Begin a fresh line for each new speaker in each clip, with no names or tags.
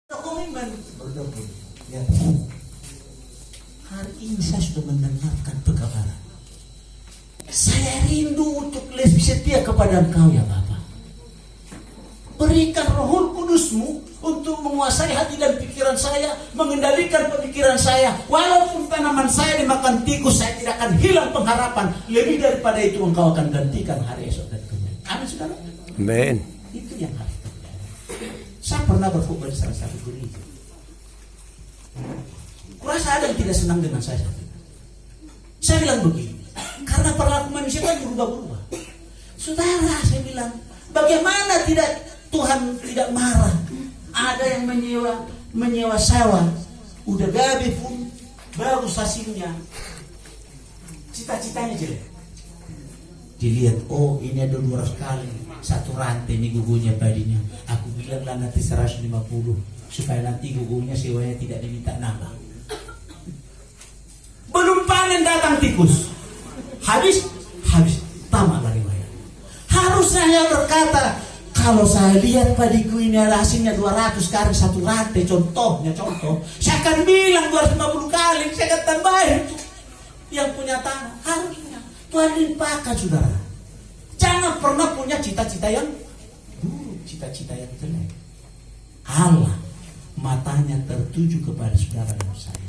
Komitmen bergabung. Ya. Hari ini saya sudah mendengarkan pekabaran. Saya rindu untuk lebih setia kepada Engkau ya Bapa. Berikan Roh Kudus-Mu untuk menguasai hati dan pikiran saya, mengendalikan pemikiran saya. Walaupun tanaman saya dimakan tikus, saya tidak akan hilang pengharapan. Lebih daripada itu Engkau akan gantikan hari esok dan kemudian. Amin saudara.
Amin.
Itu yang harus terjadi. Saya pernah berkhotbah di salah satu gereja. Kurasa ada yang tidak senang dengan saya. Saya bilang begini, karena perilaku manusia kan berubah-ubah. Saudara, saya bilang, bagaimana Tuhan tidak marah? Ada yang menyewa sewa, udah gabe pun bagus hasilnya, cita-citanya jelek. Dilihat, oh ini ada 200 kali, satu rantai ini gugunya padinya. Aku bilang lah nanti 150 supaya nanti gugunya sewanya tidak diminta nambah. Belum panen datang tikus, habis tamat lagi bayar. Harusnya saya berkata, kalau saya lihat padiku ini ada hasilnya 200 kali satu rantai, contoh, saya akan bilang 250 kali, saya akan tambahin yang punya tanah. Harusnya Tuhan limpahkan saudara. Jangan pernah punya cita-cita yang buruk, cita-cita yang jelek. Allah matanya tertuju kepada saudara dan saya.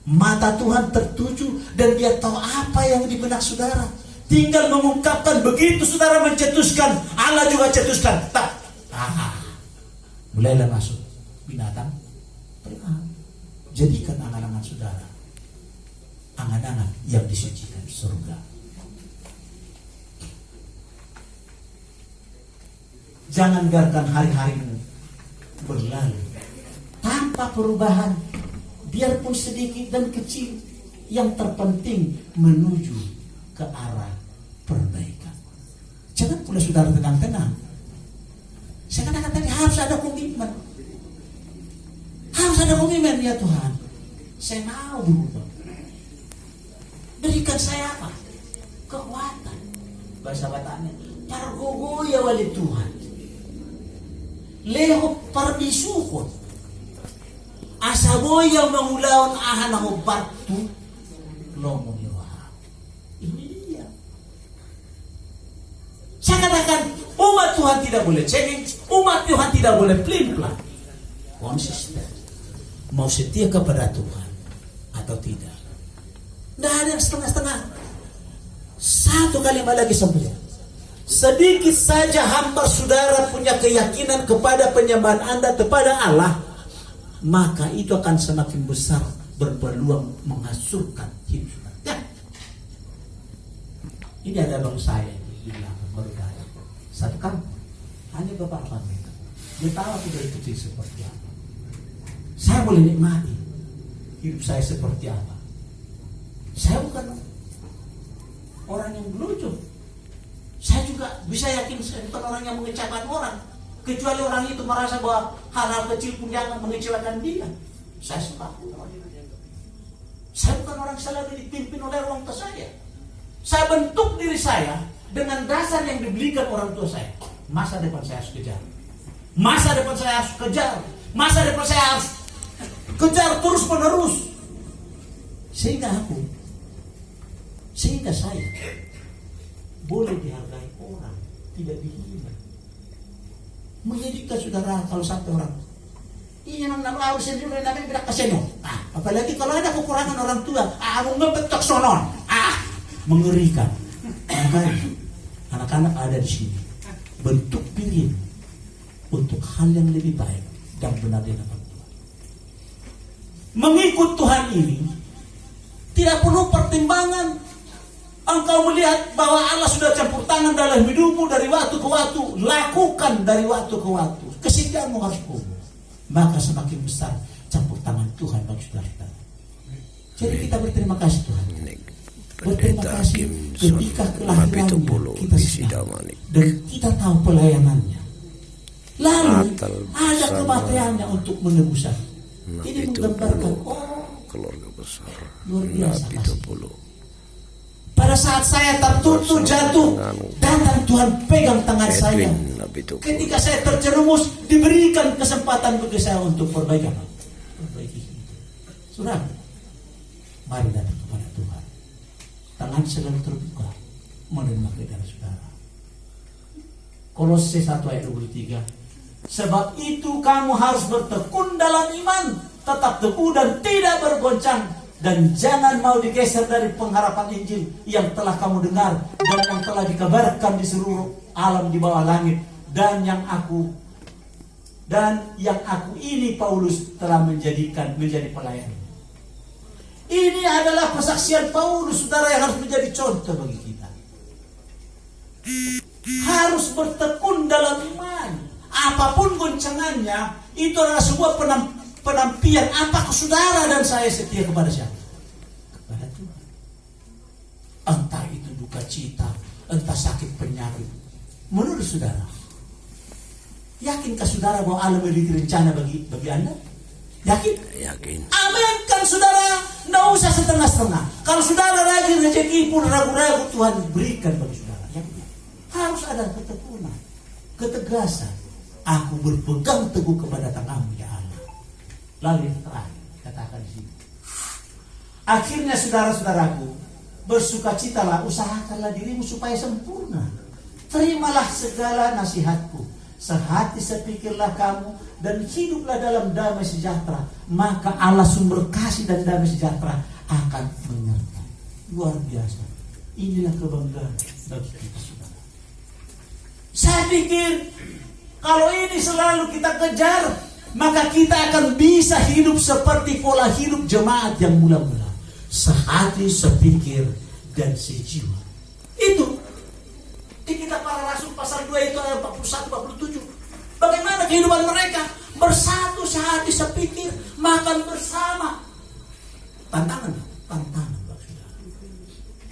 Mata Tuhan tertuju dan Dia tahu apa yang di benak saudara. Tinggal mengungkapkan, begitu saudara mencetuskan, Allah juga cetuskan. Tak. Mulailah masuk binatang terima. Jadikan angan-angan saudara angan-angan yang disucikan surga. Jangan biarkan hari-harimu berlalu tanpa perubahan, biarpun sedikit dan kecil. Yang terpenting menuju ke arah perbaikan. Jangan pula saudara tenang-tenang. Saya katakan tadi harus ada komitmen. Harus ada komitmen ya Tuhan. Saya mau berubah. Berikan saya apa? Kekuatan. Bahasa Bataknya, pargogoya wali Tuhan. Leho parbisukon. Asaboya mangulaon ahan ako batu lomo niwaha. Ini dia. Saya katakan umat Tuhan tidak boleh cengeng, umat Tuhan tidak boleh pelin-pelan. Konsisten. Mau setia kepada Tuhan atau tidak. Tidak ada yang setengah-setengah. Satu kalimat lagi sempurna. Sedikit saja hamba saudara punya keyakinan kepada penyembahan Anda kepada Allah, maka itu akan semakin besar berpeluang menghancurkan hidup saudara. Ya. Ini ada bang saya di belakang baru datang. Satu kampung, hanya beberapa meter. Dia tahu aku dari kecil seperti apa. Saya boleh nikmati hidup saya seperti apa. Saya bukan orang yang gelucu. Saya juga bisa yakin saya bukan orang yang mengecewakan orang. Kecuali orang itu merasa bahwa hal-hal kecil pun jangan mengecewakan dia. Saya suka. Saya bukan orang selalu dipimpin oleh orang tua saya. Saya bentuk diri saya dengan dasar yang dibelikan orang tua saya. Masa depan saya harus kejar. Masa depan saya harus kejar. Masa depan saya harus kejar terus menerus. Sehingga saya boleh dihargai orang, tidak dihina. Menyedihkan saudara kalau sampai orang ini nang harus sendiri nabi tidak kaseno. Apalagi kalau ada kekurangan orang tua, ngebetok sonon. Mengerikan. Makanya anak-anak ada di sini. Bentuk diri untuk hal yang lebih baik dan benar di hadapan Tuhan. Mengikut Tuhan ini tidak perlu pertimbangan. Engkau melihat bahwa Allah sudah campur tangan dalam hidupmu dari waktu ke waktu. Lakukan dari waktu ke waktu. Kesetiaanmu harus penuh. Maka semakin besar campur tangan Tuhan bagi saudara. Jadi kita berterima kasih Tuhan. Berterima kasih ketika kelahirannya kita sedang. Dan kita tahu pelayanannya. Lalu ada kematiannya untuk menebus. Ini menggambarkan
keluarga besar.
luar biasa kasih. Pada saat saya tertutup jatuh, datang Tuhan pegang tangan saya. Ketika saya terjerumus, diberikan kesempatan bagi saya untuk perbaiki hidup. Saudara, mari datang kepada Tuhan. Tangan selalu terbuka menerima kebenaran saudara. Kolose 1 ayat 23. Sebab itu kamu harus bertekun dalam iman, tetap teguh dan tidak bergoncang, dan jangan mau digeser dari pengharapan Injil yang telah kamu dengar dan yang telah dikabarkan di seluruh alam di bawah langit, dan yang aku ini Paulus telah menjadi pelayan. Ini adalah kesaksian Paulus, saudara, yang harus menjadi contoh bagi kita. Harus bertekun dalam iman. Apapun goncangannya, itu adalah sebuah penampian. Apakah saudara dan saya setia kepada siapa? Kepada Tuhan. Entah itu duka cita, entah sakit penyakit. Menurut saudara, yakinkah saudara bahwa Allah memiliki rencana bagi Anda? Yakin?
Yakin.
Amin kan saudara? Nggak usah setengah-setengah. Kalau saudara rajin rezeki pun ragu-ragu, Tuhan berikan bagi saudara. Yakin? Harus ada ketekunan, ketegasan. Aku berpegang teguh kepada tanganmu ya Allah. Lalu yang terakhir, katakan di sini. Akhirnya saudara-saudaraku, bersukacitalah, usahakanlah dirimu supaya sempurna. Terimalah segala nasihatku. Sehati sepikirlah kamu dan hiduplah dalam damai sejahtera. Maka Allah sumber kasih dan damai sejahtera akan menyertai. Luar biasa. Inilah kebanggaan bagi kita saudara. Saya pikir kalau ini selalu kita kejar, maka kita akan bisa hidup seperti pola hidup jemaat yang mula-mula. Sehati, sepikir, dan sejiwa. Itu di kitab Para Rasul pasal 2 itu ayat 41-47. Bagaimana kehidupan mereka? Bersatu, sehati, sepikir, makan bersama. Tantangan saudara.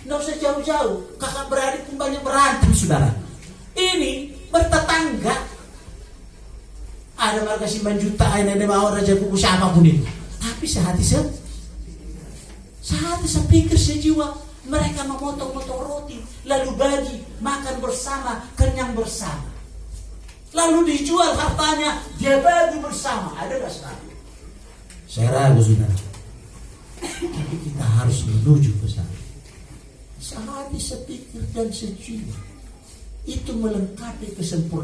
Nggak usah jauh-jauh. Kakak beradik pun banyak berantem saudara. Ini bertetangga. Ada warga Simban Juta, ada mau Raja Kuku, siapapun itu. Tapi sehati sepikir, sejiwa. Mereka memotong-motong roti, lalu bagi, makan bersama, kenyang bersama. Lalu dijual hartanya, dia bagi bersama. Ada gak saudara? Saya ragu saudara. Tapi kita harus menuju ke sana. Sehati, sepikir, dan sejiwa. Itu melengkapi kesempurnaan